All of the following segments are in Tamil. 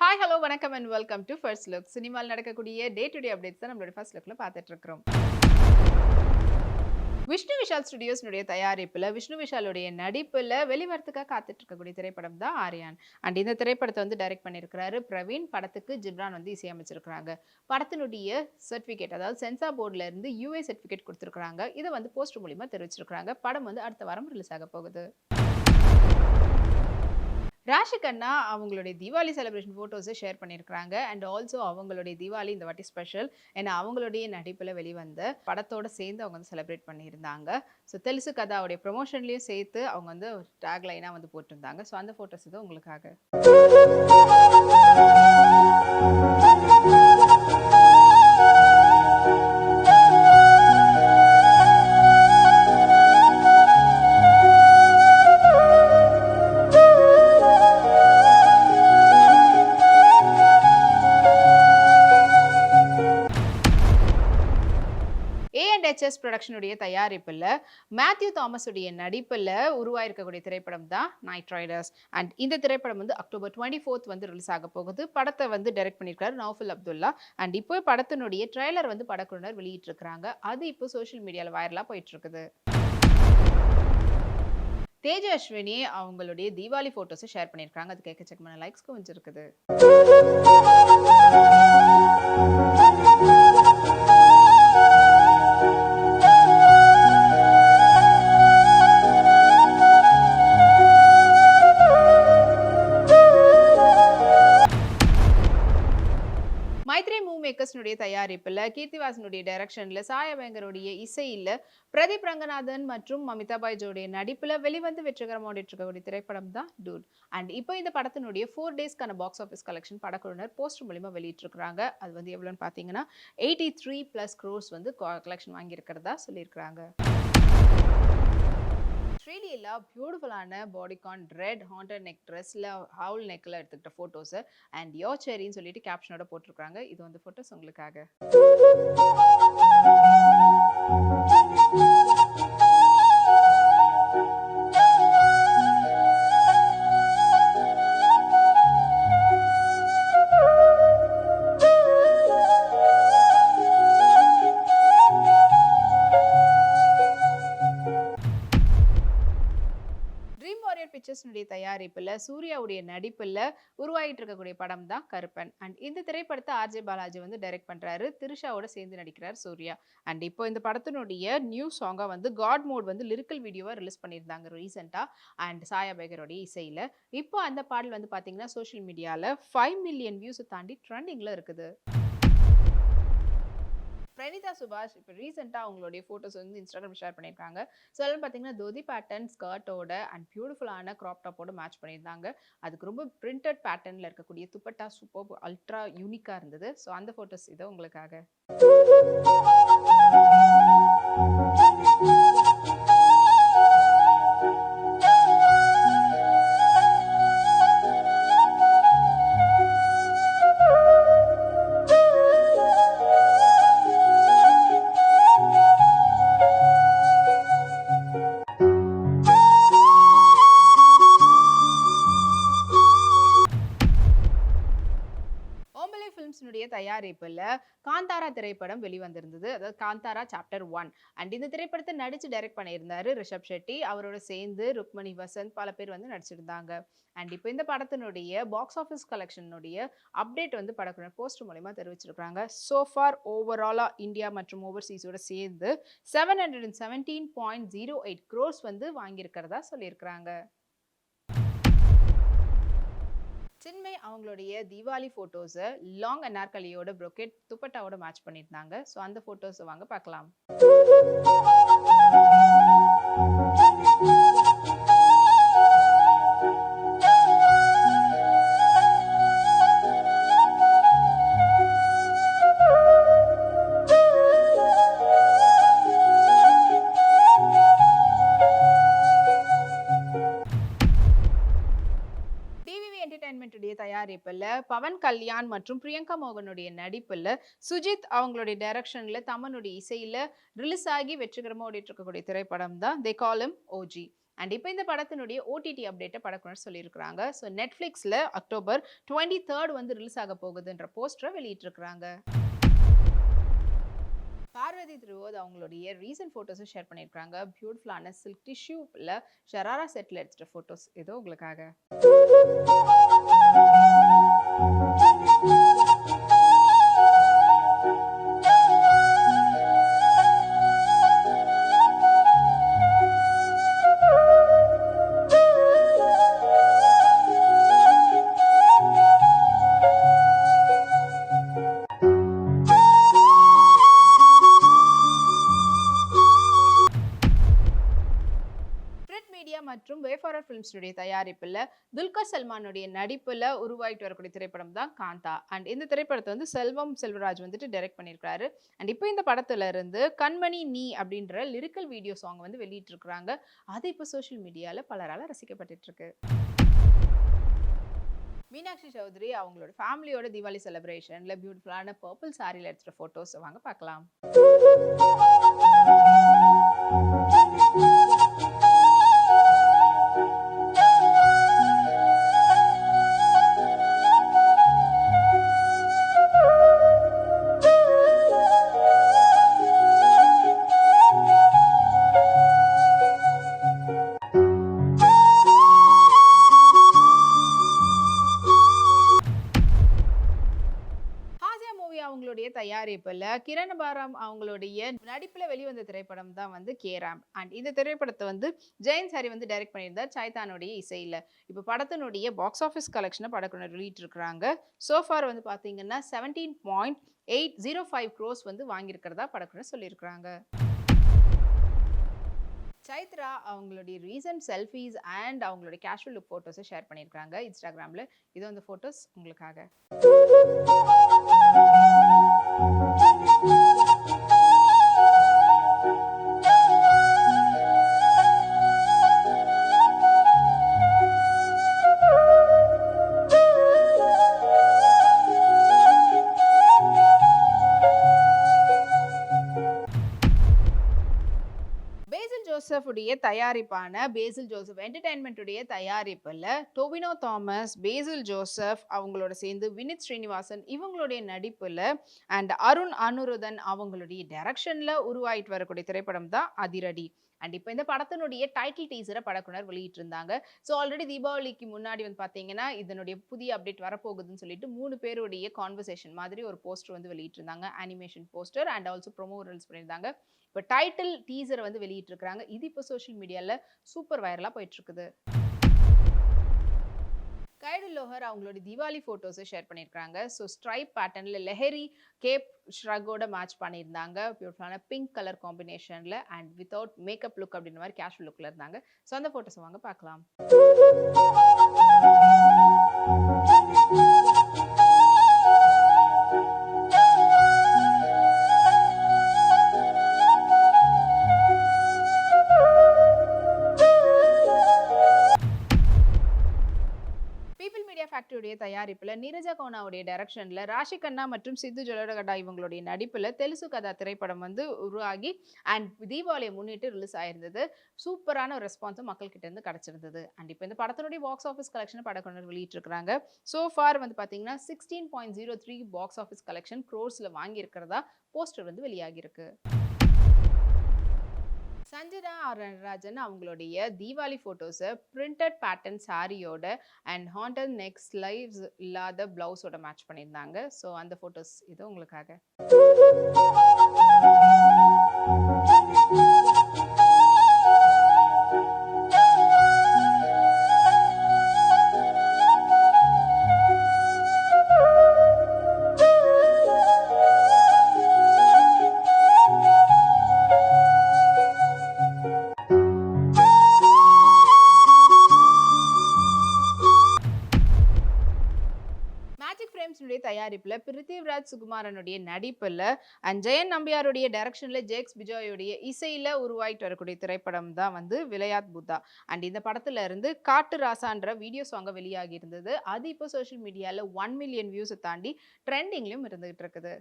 ஹாய் ஹலோ வணக்கம் and welcome to first look. சினிமாவில் நடக்கக்கூடிய டே டு டே அப்டேட்ஸ் தான் நம்மளோட ஃபர்ஸ்ட் லுக்ல பார்த்துட்டு இருக்கிறோம். விஷ்ணு விஷால் ஸ்டுடியோஸ்னுடைய தயாரிப்புல விஷ்ணு விஷாலுடைய நடிப்புல வெளிவரத்துக்காக காத்துட்டு இருக்கக்கூடிய திரைப்படம் தான் ஆரியான். அண்ட் இந்த திரைப்படத்தை வந்து டைரக்ட் பண்ணியிருக்கிறாரு பிரவீன். படத்துக்கு ஜிப்ரான் வந்து இசையமைச்சிருக்கிறாங்க. படத்தினுடைய சர்டிஃபிகேட், அதாவது சென்சார் போர்டுல இருந்து யூஏ சர்டிஃபிகேட் கொடுத்திருக்காங்க. இதை வந்து போஸ்டர் மூலியமா தெரிவிச்சிருக்காங்க. படம் வந்து அடுத்த வாரம் ரிலீஸ் ஆக போகுது. ராஷி கண்ணா அவங்களுடைய தீபாவளி செலிப்ரேஷன் ஃபோட்டோஸை ஷேர் பண்ணியிருக்கிறாங்க. அண்ட் ஆல்சோ அவங்களுடைய தீபாவளி இந்த வாட்டி ஸ்பெஷல். ஏன்னா அவங்களுடைய நடிப்பில் வெளிவந்த படத்தோட சேர்ந்து அவங்க வந்து செலிப்ரேட் பண்ணியிருந்தாங்க. ஸோ தெலுசு கதாவுடைய ப்ரொமோஷன்லேயும் சேர்த்து அவங்க வந்து டேக் லைனாக வந்து போட்டிருந்தாங்க. ஸோ அந்த ஃபோட்டோஸ் இது உங்களுக்காக. ஏ&எச்எஸ் ப்ரொடக்ஷனுடைய தயாரிப்பில் மேத்யூ தாமஸ் உடைய நடிப்பில் உருவாயிருக்கக்கூடிய திரைப்படம் தான் நைட் ரைடர்ஸ். அண்ட் இந்த திரைப்படம் வந்து அக்டோபர் 24 வந்து ரிலீஸ் ஆக போகுது. படத்தை வந்து டைரக்ட் பண்ணியிருக்காரு நௌஃபல் அப்துல்லா. அண்ட் இப்போ படத்தினுடைய ட்ரெய்லர் வந்து படக்குழுவினர் வெளியிட்டு இருக்காங்க. அது இப்போ சோஷியல் மீடியாவில் வைரலாக போயிட்டு இருக்குது. தேஜ அஸ்வினி அவங்களுடைய தீபாவளி போட்டோஸை ஷேர் பண்ணியிருக்காங்க. அது எக்கச்சக்கமான லைக்ஸ் குவிஞ்சிருக்குது. மைத்ரி மூவ் மேக்கர்ஸ்னுடைய தயாரிப்பில் கீர்த்திவாசனுடைய டைரக்ஷன்ல சாயபேங்கருடைய இசையில் பிரதீப் ரங்கநாதன் மற்றும் மமிதா பாய்ஜோடைய நடிப்பில் வெளிவந்து வெற்றிகரமாக ஓடிட்டு இருக்கக்கூடிய திரைப்படம் தான் டூட். அண்ட் இப்போ இந்த படத்தினுடைய 4 டேஸ்க்கான பாக்ஸ் ஆஃபீஸ் கலெக்ஷன் படக்குழுவினர் போஸ்டர் மூலியமா வெளியிட்டிருக்கிறாங்க. அது வந்து எவ்வளோன்னு பார்த்தீங்கன்னா 83+ crores வந்து கலெக்ஷன் வாங்கியிருக்கிறதா சொல்லியிருக்கிறாங்க. ஸ்ரீலீலா பியூட்டிஃபுல்லான பாடிகான் ரெட் ஹாண்டட் நெக் ட்ரெஸ்ல ஹவுல் நெக்ல எடுத்துக்கிட்ட ஃபோட்டோஸை அண்ட் யோ செரின்னு சொல்லிட்டு கேப்ஷனோட போட்டிருக்காங்க. இது வந்து ஃபோட்டோஸ் உங்களுக்காக. ட்ரீம் வாரியர் பிக்சர்ஸ்னுடைய தயாரிப்பில் சூர்யாவுடைய நடிப்பில் உருவாகிட்டு இருக்கக்கூடிய படம் தான் கருப்பன். அண்ட் இந்த திரைப்படத்தை ஆர்ஜே பாலாஜி வந்து டைரக்ட் பண்றாரு. திரிஷாவோட சேர்ந்து நடிக்கிறார் சூர்யா. அண்ட் இப்போ இந்த படத்தினுடைய நியூ சாங்கா வந்து காட் மோட் வந்து லிரிக்கல் வீடியோவா ரிலீஸ் பண்ணியிருந்தாங்க ரீசெண்டா. அண்ட் சாயா பேகரோடைய இசையில இப்போ அந்த பாடல் வந்து பாத்தீங்கன்னா சோஷியல் மீடியால 5 மில்லியன் வியூஸ் தாண்டி ட்ரெண்டிங்ல இருக்குது. பிரணிதா சுபாஷ் இப்போ ரீசெண்டாக அவங்களுடைய ஃபோட்டோஸ் வந்து இன்ஸ்டாகிராம் ஷேர் பண்ணியிருக்காங்க. ஸோ அதெல்லாம் பார்த்தீங்கன்னா தோதி பேட்டர்ன் ஸ்கர்ட்டோட அண்ட் பியூட்டிஃபுல்லான க்ராப் டாப்போட மேட்ச் பண்ணியிருந்தாங்க. அதுக்கு ரொம்ப பிரிண்டட் பேட்டர்னில் இருக்கக்கூடிய துப்பட்டா சூப்பர் அல்ட்ரா யூனிக்காக இருந்தது. ஸோ அந்த ஃபோட்டோஸ் இதை உங்களுக்காக. ஓம்பலே ஃபிலிம்ஸ்னுடைய தயாரிப்பில் காந்தாரா திரைப்படம் வெளிவந்திருந்தது. அதாவது காந்தாரா சாப்டர் 1. அண்ட் இந்த திரைப்படத்தை நடிச்சு டைரக்ட் பண்ணியிருந்தாரு ரிஷப் ஷெட்டி. அவரோட சேர்ந்து ருக்மணி வசந்த் பல பேர் வந்து நடிச்சிருந்தாங்க. அண்ட் இப்போ இந்த படத்தினுடைய பாக்ஸ் ஆஃபீஸ் கலெக்ஷனுடைய அப்டேட் வந்து படக்குழுவினர் போஸ்டர் மூலமா தெரிவிச்சிருக்காங்க. சோஃபார் ஓவராலா இந்தியா மற்றும் ஓவர்சீஸோட சேர்ந்து 717.08 crores வந்து வாங்கியிருக்கிறதா சொல்லியிருக்கிறாங்க. சின்மை அவங்களுடைய தீபாவளி ஃபோட்டோஸை லாங் அனார்கலியோட ப்ரொக்கெட் துப்பட்டாவோட மேட்ச் பண்ணியிருந்தாங்க. ஸோ அந்த ஃபோட்டோஸை வாங்க பார்க்கலாம். டிவிவி என்டர்டைன்மெண்ட்டுடைய தயாரிப்பில் பவன் கல்யாண் மற்றும் பிரியங்கா மோகனுடைய நடிப்பில் சுஜித் அவங்களுடைய டைரக்ஷனில் தமனுடைய இசையில் ரிலீஸ் ஆகி வெற்றிகரமாக ஓடிட்டு இருக்கக்கூடிய திரைப்படம் தான் தே கால் ஹிம் ஓஜி. அண்ட் இப்போ இந்த படத்தினுடைய ஓடிடி அப்டேட்டை படக்குனர் சொல்லியிருக்கிறாங்க. ஸோ நெட்ஃப்ளிக்ஸில் அக்டோபர் 23 வந்து ரிலீஸ் ஆக போகுதுன்ற போஸ்டரை வெளியிட்டிருக்கிறாங்க. பார்வதி திருவோத் அவங்களுடைய ரீசன்ட் ஃபோட்டோஸும் ஷேர் பண்ணியிருக்காங்க. பியூட்டிஃபுல்லான சில்க் டிஷ்யூவில் ஷராரா செட்டில் எடுத்த ஃபோட்டோஸ் ஏதோ உங்களுக்காக. மீடியா மற்றும் வேஃபாரர் ஃபிலிம்ஸுடைய தயாரிப்பில் துல்கர் சல்மானுடைய நடிப்பில் உருவாகிட்டு வரக்கூடிய திரைப்படம் தான் காந்தா. அண்ட் இந்த திரைப்படத்தை வந்து செல்வம் செல்வராஜ் வந்துட்டு டைரக்ட் பண்ணியிருக்காரு. அண்ட் இப்போ இந்த படத்துல இருந்து கண்மணி நீ அப்படின்ற லிரிக்கல் வீடியோ சாங் வந்து வெளியிட்டிருக்கிறாங்க. அது இப்போ சோஷியல் மீடியாவில் பலரால் ரசிக்கப்பட்டு இருக்கு. மீனாட்சி சௌத்ரி அவங்களோட ஃபேமிலியோட தீபாவளி செலிப்ரேஷன்ல பியூட்டிஃபுல்லான பர்பிள் சாரியில் எடுத்துகிற ஃபோட்டோஸ் வாங்க பார்க்கலாம். அவங்களுடைய தயாரிப்புல கிரண் பாரம் அவங்களுடைய நடிப்புல வெளிவந்த திரைப்படம் தான் வந்து கேராம். அண்ட் இந்த திரைப்படத்தை வந்து ஜெயன் சாரி வந்து டைரக்ட் பண்ணியிருந்தார் சைதானுடைய இசையில. இப்போ படத்தினுடைய பாக்ஸ் ஆஃபீஸ் கலெக்ஷனை படக்குனர் வெளியிட்டிருக்கிறாங்க. சோஃபார் வந்து பாத்தீங்கன்னா 17.805 crores வந்து வாங்கியிருக்கிறதா படக்குனர் சொல்லியிருக்கிறாங்க. சைத்ரா அவங்களுடைய ரீசன்ட் செல்ஃபீஸ் அண்ட் அவங்களுடைய கேஷுவல் லுக் ஃபோட்டோஸை ஷேர் பண்ணியிருக்காங்க இன்ஸ்டாகிராமில். இது வந்து ஃபோட்டோஸ் உங்களுக்காக. ஜோசப் உடைய தயாரிப்பான பேசில் ஜோசப் என்டர்டைன்மெண்ட் உடைய தயாரிப்புல டோவினோ தாமஸ், பேசில் ஜோசப் அவங்களோட சேர்ந்து வினித் ஸ்ரீனிவாசன் இவங்களுடைய நடிப்புல அண்ட் அருண் அனுருதன் அவங்களுடைய டைரக்ஷன்ல உருவாயிட்டு வரக்கூடிய திரைப்படம் தான் அதிரடி. அண்ட் இப்போ இந்த படத்தினுடைய டைட்டில் டீசரை படக்குனர் வெளியிட்டு இருந்தாங்க. ஸோ ஆல்ரெடி தீபாவளிக்கு முன்னாடி வந்து பார்த்தீங்கன்னா இதனுடைய புதிய அப்டேட் வரப்போகுதுன்னு சொல்லிட்டு 3 பேருடைய கான்வர்சேஷன் மாதிரி ஒரு போஸ்டர் வந்து வெளியிட்டு இருந்தாங்க. Animation poster and also promo release பண்ணியிருந்தாங்க. இப்போ டைட்டில் டீசரை வந்து வெளியிட்டு இருக்காங்க. இது இப்போ சோஷியல் மீடியாவில் சூப்பர் வைரலாக போயிட்டு இருக்குது. கைடு லோஹர் அவங்களோட தீபாவளி ஃபோட்டோஸை ஷேர் பண்ணியிருக்காங்க. ஸோ ஸ்ட்ரைப் பேட்டர்னில் லெஹரி கேப் ஷ்ரகோட மேட்ச் பண்ணியிருந்தாங்க. பியூட்டிஃபுல்லான பிங்க் கலர் காம்பினேஷனில் அண்ட் வித்தவுட் மேக்கப் லுக் அப்படின்ற மாதிரி கேஷுவல் லுக்கில் இருந்தாங்க. ஸோ அந்த ஃபோட்டோஸை வாங்க பார்க்கலாம். ஃபேக்டரியுடைய தயாரிப்புல நீரஜா கோனாவுடைய டைரக்ஷன்ல ராஷி கண்ணா மற்றும் சித்து ஜொலடகடா இவங்களுடைய நடிப்புல தெலுசு கதா திரைப்படம் வந்து உருவாகி அண்ட் தீபாவளியை முன்னிட்டு ரிலீஸ் ஆயிருந்தது. சூப்பரான ஒரு ரெஸ்பான்ஸும் மக்கள் கிட்ட இருந்து கிடைச்சிருந்தது. அண்ட் இப்போ இந்த படத்தினுடைய பாக்ஸ் ஆஃபீஸ் கலெக்ஷன் படக்குனர் வெளியிட்டு இருக்காங்க. சோ ஃபார் வந்து பாத்தீங்கன்னா 16.03 பாக்ஸ் ஆஃபீஸ் கலெக்ஷன் க்ரோர்ஸ்ல வாங்கி இருக்கிறதா போஸ்டர் வந்து வெளியாகி இருக்கு. சஞ்சனா நடராஜன் அவங்களுடைய தீபாவளி ஃபோட்டோஸை பிரிண்டட் பேட்டர்ன் சாரியோட அண்ட் ஹாண்டட் நெக் ஸ்லைவ்ஸ் இல்லாத பிளவுஸோட மேட்ச் பண்ணியிருந்தாங்க. ஸோ அந்த ஃபோட்டோஸ் இது உங்களுக்காக. தயாரிப்புல பிருத்திவிராஜ் சுகுமாரனுடைய நடிப்புல அண்ட் ஜெயன் நம்பியாருடைய டைரக்ஷன்ல ஜேக்ஸ் பிஜாயோடைய இசையில உருவாயிட்டு வரக்கூடிய திரைப்படம் தான் வந்து விளையாட் புத்தா. அண்ட் இந்த படத்துல இருந்து காட்டு ராசான்ற வீடியோ சாங்க வெளியாகி இருந்தது. அது இப்போ சோஷியல் மீடியால 1 மில்லியன் வியூஸை தாண்டி ட்ரெண்டிங்லயும் இருந்துகிட்டு இருக்குது.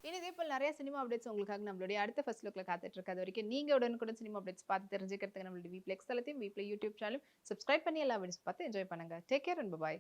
இனி இதே போல நிறைய சினிமா அப்டேட்ஸ் உங்களுக்காக நம்மளுடைய அடுத்த ஃபர்ஸ்ட் லுக்ல காத்துட்டு இருக்கு. அது வரைக்கும் நீங்க உடனுக்குடன் சினிமா அப்டேட்ஸ் பார்த்து தெரிஞ்சுக்கிறதுக்கு நம்மளுடைய வீப்ளெக்ஸ் தளத்தையும் வீப்ளே யூடியூப் சேனலும் சப்ஸ்கிரைப் பண்ணி எல்லா வீடியோஸ் பார்த்து என்ஜாய் பண்ணுங்க. Take care and by.